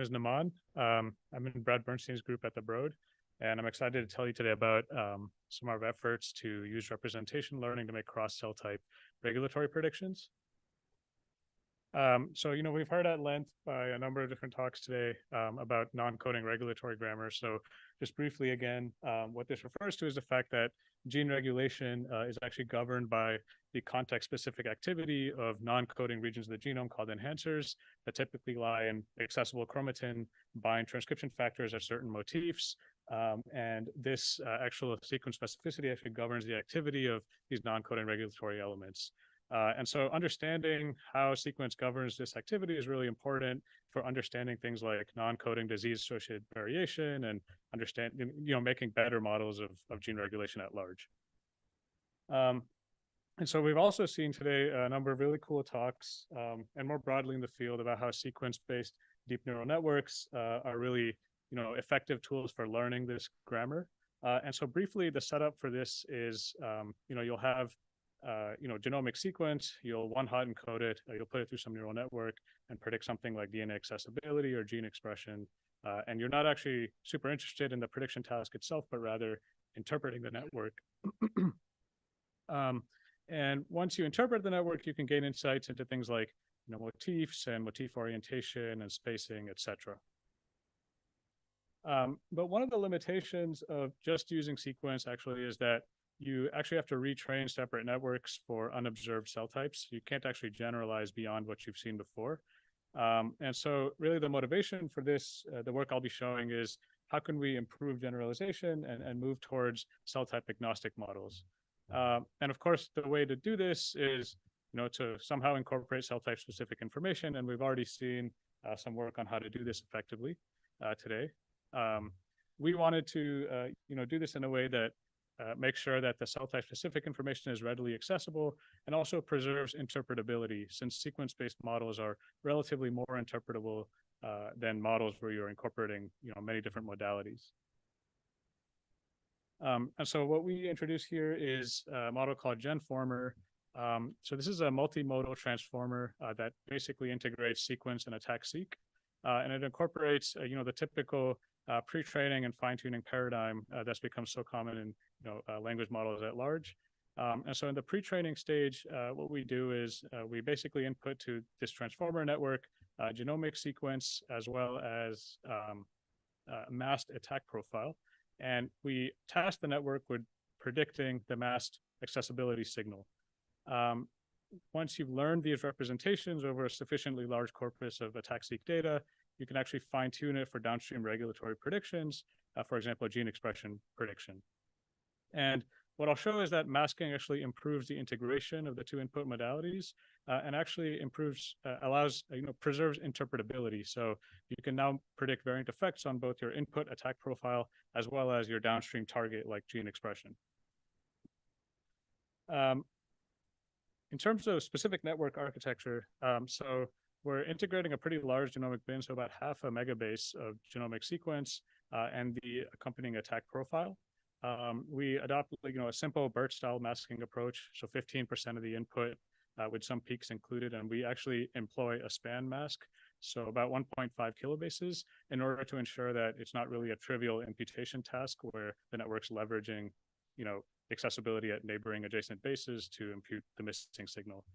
is Nauman. I'm in Brad Bernstein's group at the Broad, and I'm excited to tell you today about some of our efforts to use representation learning to make cross-cell type regulatory predictions. We've heard at length by a number of different talks today about non-coding regulatory grammar. So just briefly again, what this refers to is the fact that gene regulation is actually governed by the context-specific activity of non-coding regions of the genome called enhancers that typically lie in accessible chromatin, bind transcription factors at certain motifs. And this actual sequence specificity actually governs the activity of these non-coding regulatory elements. And so understanding how sequence governs this activity is really important for understanding things like non-coding disease-associated variation and making better models of gene regulation at large. And so we've also seen today a number of really cool talks and more broadly in the field about how sequence-based deep neural networks are really, effective tools for learning this grammar. And so briefly, the setup for this is, you'll have genomic sequence, you'll one-hot encode it, you'll put it through some neural network and predict something like DNA accessibility or gene expression. And you're not actually super interested in the prediction task itself, but rather interpreting the network. And once you interpret the network, you can gain insights into things like motifs and motif orientation and spacing, etc. But one of the limitations of just using sequence actually is that you actually have to retrain separate networks for unobserved cell types. You can't actually generalize beyond what you've seen before. And so really the motivation for this, the work I'll be showing is how can we improve generalization and move towards cell type agnostic models. And of course, the way to do this is to somehow incorporate cell type specific information. And we've already seen some work on how to do this effectively today. We wanted to do this in a way that make sure that the cell type specific information is readily accessible and also preserves interpretability, since sequence-based models are relatively more interpretable than models where you're incorporating many different modalities. And so what we introduce here is a model called GenFormer. So this is a multimodal transformer that basically integrates sequence and attack-seq, and it incorporates the typical pre-training and fine-tuning paradigm that's become so common in language models at large. And so in the pre-training stage, what we do is we basically input to this transformer network genomic sequence as well as masked attack profile. And we task the network with predicting the masked accessibility signal. Once you've learned these representations over a sufficiently large corpus of attack-seq data, you can actually fine-tune it for downstream regulatory predictions, for example, gene expression prediction. And what I'll show is that masking actually improves the integration of the two input modalities and actually preserves interpretability. So you can now predict variant effects on both your input attack profile as well as your downstream target like gene expression. In terms of specific network architecture, so we're integrating a pretty large genomic bin, so about half a megabase of genomic sequence and the accompanying attack profile. We adopt a simple BERT-style masking approach, so 15% of the input with some peaks included, and we actually employ a span mask, so about 1.5 kilobases, in order to ensure that it's not really a trivial imputation task where the network's leveraging accessibility at neighboring adjacent bases to impute the missing signal.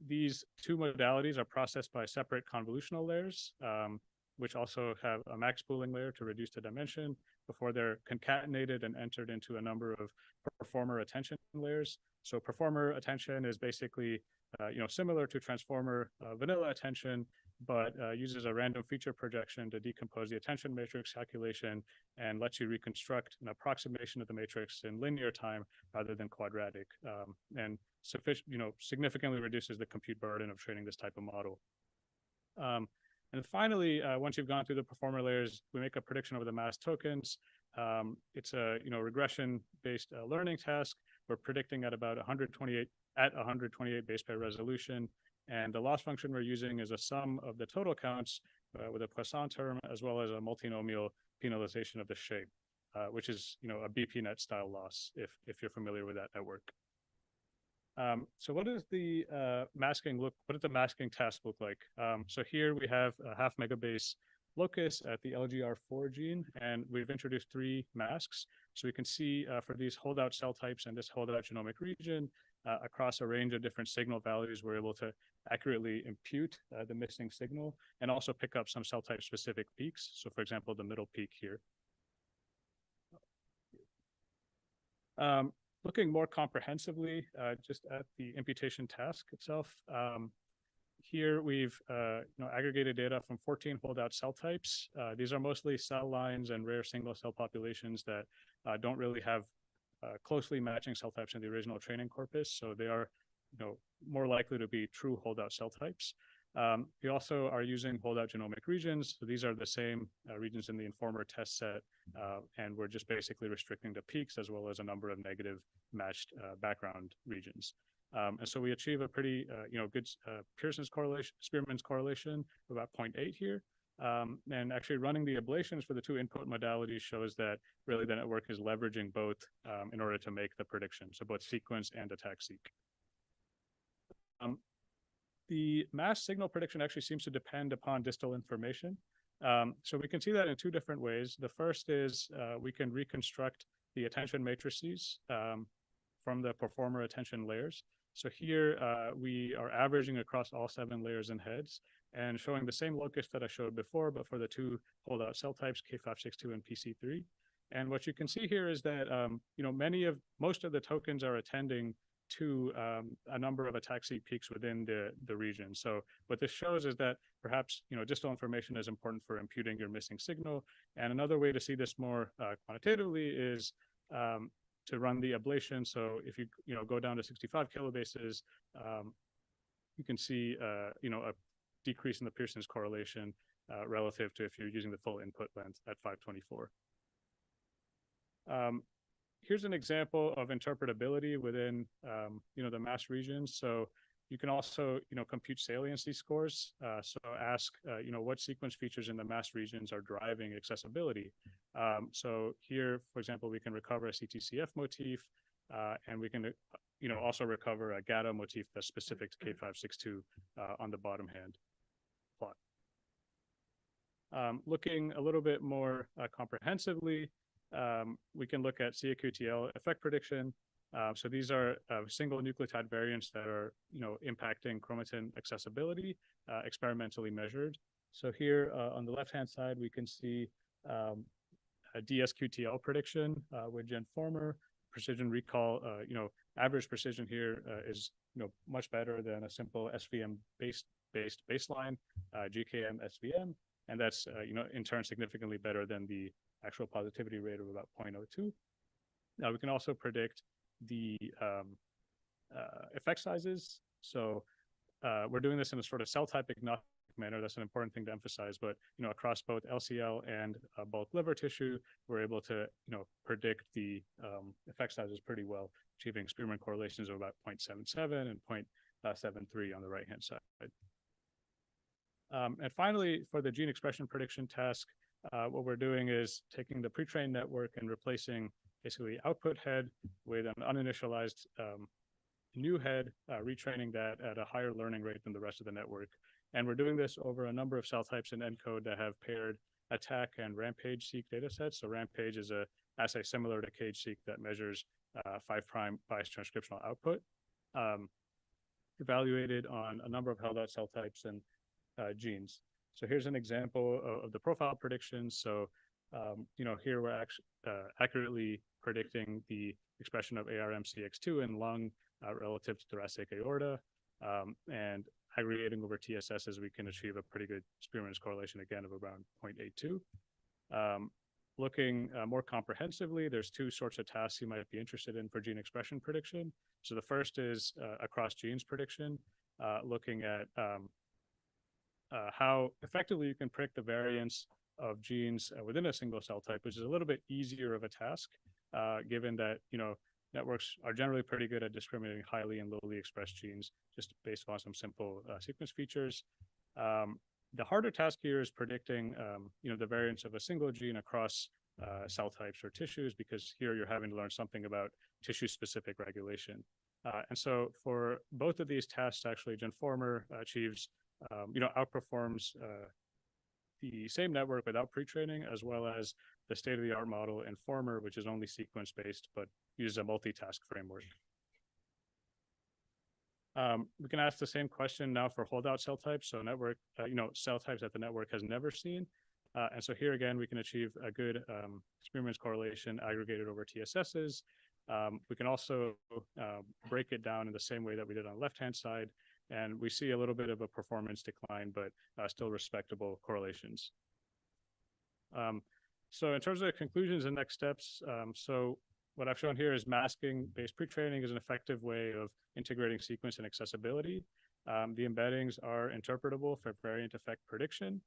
These two modalities are processed by separate convolutional layers, which also have a max pooling layer to reduce the dimension before they're concatenated and entered into a number of performer attention layers. So performer attention is basically similar to transformer vanilla attention, but uses a random feature projection to decompose the attention matrix calculation and lets you reconstruct an approximation of the matrix in linear time rather than quadratic, and significantly reduces the compute burden of training this type of model. And finally, once you've gone through the performer layers, we make a prediction over the masked tokens. It's a regression-based learning task. We're predicting at about 128 base pair resolution, and the loss function we're using is a sum of the total counts with a Poisson term as well as a multinomial penalization of the shape, which is a BPNet style loss if you're familiar with that network. So what does the what does the masking task look like? So here we have a half megabase locus at the LGR4 gene, and we've introduced 3 masks. So we can see for these holdout cell types and this holdout genomic region, across a range of different signal values, we're able to accurately impute the missing signal and also pick up some cell type specific peaks. So for example, the middle peak here. Looking more comprehensively just at the imputation task itself, here we've aggregated data from 14 holdout cell types. These are mostly cell lines and rare single cell populations that don't really have closely matching cell types in the original training corpus, so they are more likely to be true holdout cell types. We also are using holdout genomic regions. So these are the same regions in the informer test set, and we're just basically restricting the peaks as well as a number of negative matched background regions. And so we achieve a pretty good Pearson's correlation, Spearman's correlation of about 0.8 here. And actually running the ablations for the 2 input modalities shows that really the network is leveraging both in order to make the prediction, so both sequence and attack seek. The mass signal prediction actually seems to depend upon distal information. So we can see that in 2 different ways. The first is we can reconstruct the attention matrices from the performer attention layers. So here we are averaging across all 7 layers and heads and showing the same locus that I showed before, but for the 2 holdout cell types, K562 and PC3. And what you can see here is that most of the tokens are attending to a number of attack seek peaks within the region. So what this shows is that perhaps distal information is important for imputing your missing signal. And another way to see this more quantitatively is to run the ablation. So if you go down to 65 kilobases, you can see a decrease in the Pearson's correlation relative to if you're using the full input length at 524. Here's an example of interpretability within the mass regions. So you can also compute saliency scores. So ask what sequence features in the mass regions are driving accessibility. So here, for example, we can recover a CTCF motif, and we can also recover a GATA motif that's specific to K562 on the bottom hand plot. Looking a little bit more comprehensively, we can look at CAQTL effect prediction. So these are single nucleotide variants that are impacting chromatin accessibility, experimentally measured. So here on the left-hand side, we can see a DSQTL prediction with GenFormer. Precision recall, average precision here is much better than a simple SVM-based baseline GKM SVM, and that's in turn significantly better than the actual positivity rate of about 0.02. Now we can also predict the effect sizes. So we're doing this in a sort of cell type agnostic manner. That's an important thing to emphasize. But across both LCL and bulk liver tissue, we're able to predict the effect sizes pretty well, achieving Spearman correlations of about 0.77 and 0.73 on the right-hand side. And finally, for the gene expression prediction task, what we're doing is taking the pre-trained network and replacing basically output head with an uninitialized new head, retraining that at a higher learning rate than the rest of the network. And we're doing this over a number of cell types in ENCODE that have paired attack and rampage-seq datasets. So rampage is an assay similar to cage-seq that measures 5' biased transcriptional output, evaluated on a number of held-out cell types and genes. So here's an example of the profile predictions. So, here we're actually accurately predicting the expression of ARMCX2 in lung relative to thoracic aorta, and aggregating over TSSs, we can achieve a pretty good Spearman's correlation again of around 0.82. Looking more comprehensively, there's 2 sorts of tasks you might be interested in for gene expression prediction. So the first is across genes prediction, looking at how effectively you can predict the variance of genes within a single cell type, which is a little bit easier of a task, given that networks are generally pretty good at discriminating highly and lowly expressed genes just based on some simple sequence features. The harder task here is predicting the variance of a single gene across cell types or tissues, because here you're having to learn something about tissue-specific regulation. And so for both of these tasks, actually, Genformer achieves, outperforms the same network without pre-training, as well as the state-of-the-art model Informer, which is only sequence-based, but uses a multitask framework. We can ask the same question now for holdout cell types. So network, cell types that the network has never seen. And so here again, we can achieve a good Spearman's correlation aggregated over TSSs. We can also break it down in the same way that we did on the left-hand side. And we see a little bit of a performance decline, but still respectable correlations. So in terms of the conclusions and next steps, so what I've shown here is masking-based pre-training is an effective way of integrating sequence and accessibility. The embeddings are interpretable for variant effect prediction.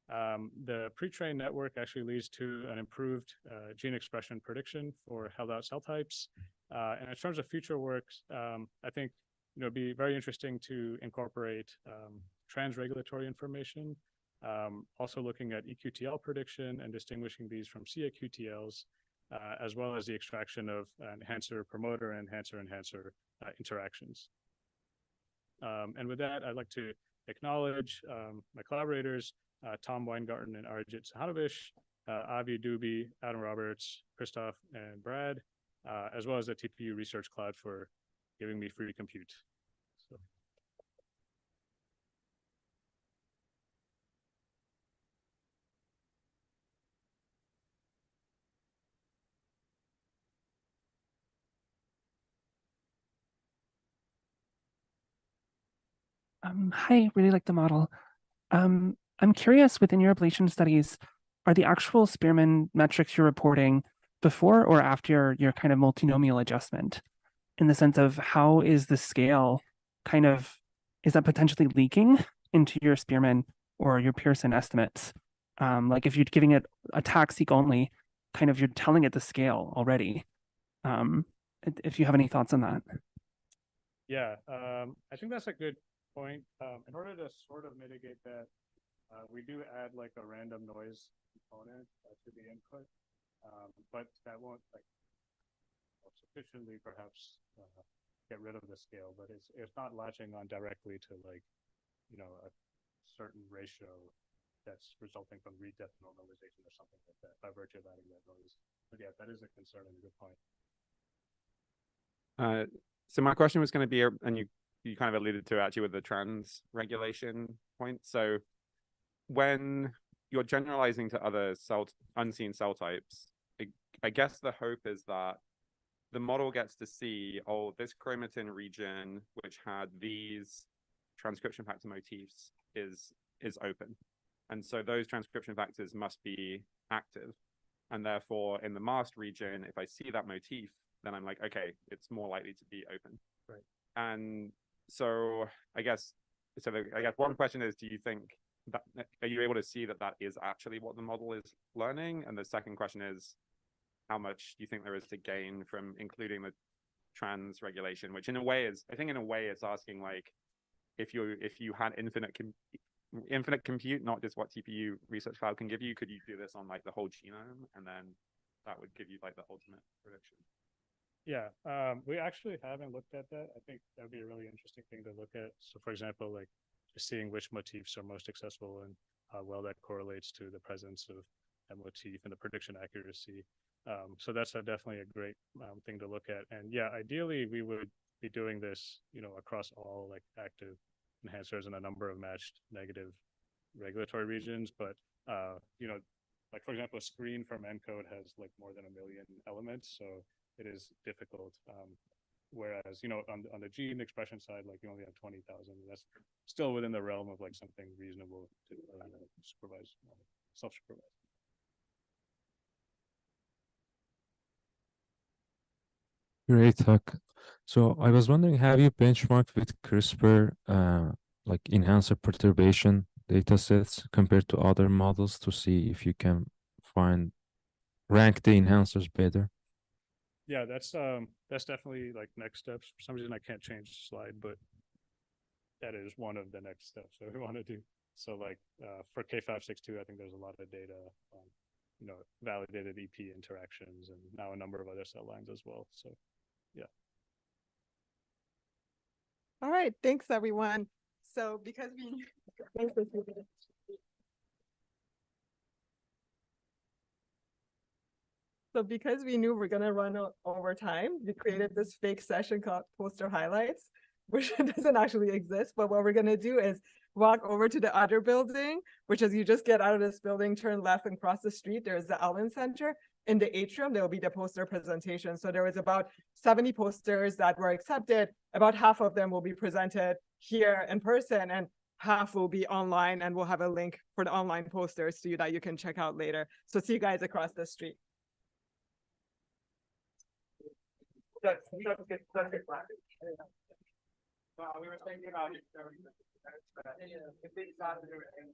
The pre-trained network actually leads to an improved gene expression prediction for held-out cell types. And in terms of future works, I think it'd be very interesting to incorporate trans-regulatory information, also looking at eQTL prediction and distinguishing these from CAQTLs, as well as the extraction of enhancer-promoter and enhancer-enhancer interactions. And with that, I'd like to acknowledge my collaborators, Tom Weingarten and Arijit Sahanovic, Avi Dubey, Adam Roberts, Christoph, and Brad, as well as the TPU Research Cloud for giving me free compute. So. Hi, really like the model. I'm curious, within your ablation studies, are the actual Spearman metrics you're reporting before or after your kind of multinomial adjustment? In the sense of how is the scale is that potentially leaking into your Spearman or your Pearson estimates? Like if you're giving it a tax-seq only, you're telling it the scale already. If you have any thoughts on that. Yeah, I think that's a good point. In order to sort of mitigate that, we do add like a random noise component to the input, but that won't sufficiently perhaps get rid of the scale. But it's not latching on directly to a certain ratio that's resulting from read depth normalization or something like that by virtue of adding that noise. But yeah, that is a concern and a good point. So my question was going to be, and you kind of alluded to actually with the trans regulation point. So when you're generalizing to other unseen cell types, I guess the hope is that the model gets to see, oh, this chromatin region, which had these transcription factor motifs, is open. And so those transcription factors must be active. And therefore, in the masked region, if I see that motif, then I'm like, okay, it's more likely to be open. Right. And so I guess one question is, do you think that, are you able to see that is actually what the model is learning? And the second question is, how much do you think there is to gain from including the trans regulation, which in a way it's asking like, if you had infinite compute, not just what TPU Research Cloud can give you, could you do this on like the whole genome, and then that would give you like the ultimate prediction? Yeah, we actually haven't looked at that. I think that'd be a really interesting thing to look at. So, for example, like just seeing which motifs are most accessible and how well that correlates to the presence of that motif and the prediction accuracy. So that's definitely a great thing to look at. And yeah, ideally we would be doing this, across all like active enhancers and a number of matched negative regulatory regions. But like for example, a screen from ENCODE has like more than 1 million elements, so it is difficult. Whereas on the gene expression side, like you only have 20,000. That's still within the realm of like something reasonable to supervise, self-supervise. Great talk. So I was wondering, have you benchmarked with CRISPR like enhancer perturbation data sets compared to other models to see if you can rank the enhancers better? Yeah, that's definitely like next steps. For some reason I can't change the slide, but that is one of the next steps that we want to do. So like for K562, I think there's a lot of data on validated EP interactions and now a number of other cell lines as well. So yeah. All right, thanks everyone. So because we So because we knew we're gonna run over time, we created this fake session called poster highlights, which doesn't actually exist. But what we're gonna do is walk over to the other building, which is you just get out of this building, turn left and cross the street. There's the Allen Center. In the atrium, there will be the poster presentation. So there was about 70 posters that were accepted. About half of them will be presented here in person, and half will be online, and we'll have a link for the online posters so that you can check out later. So see you guys across the street. We were thinking about it. If they started to do it in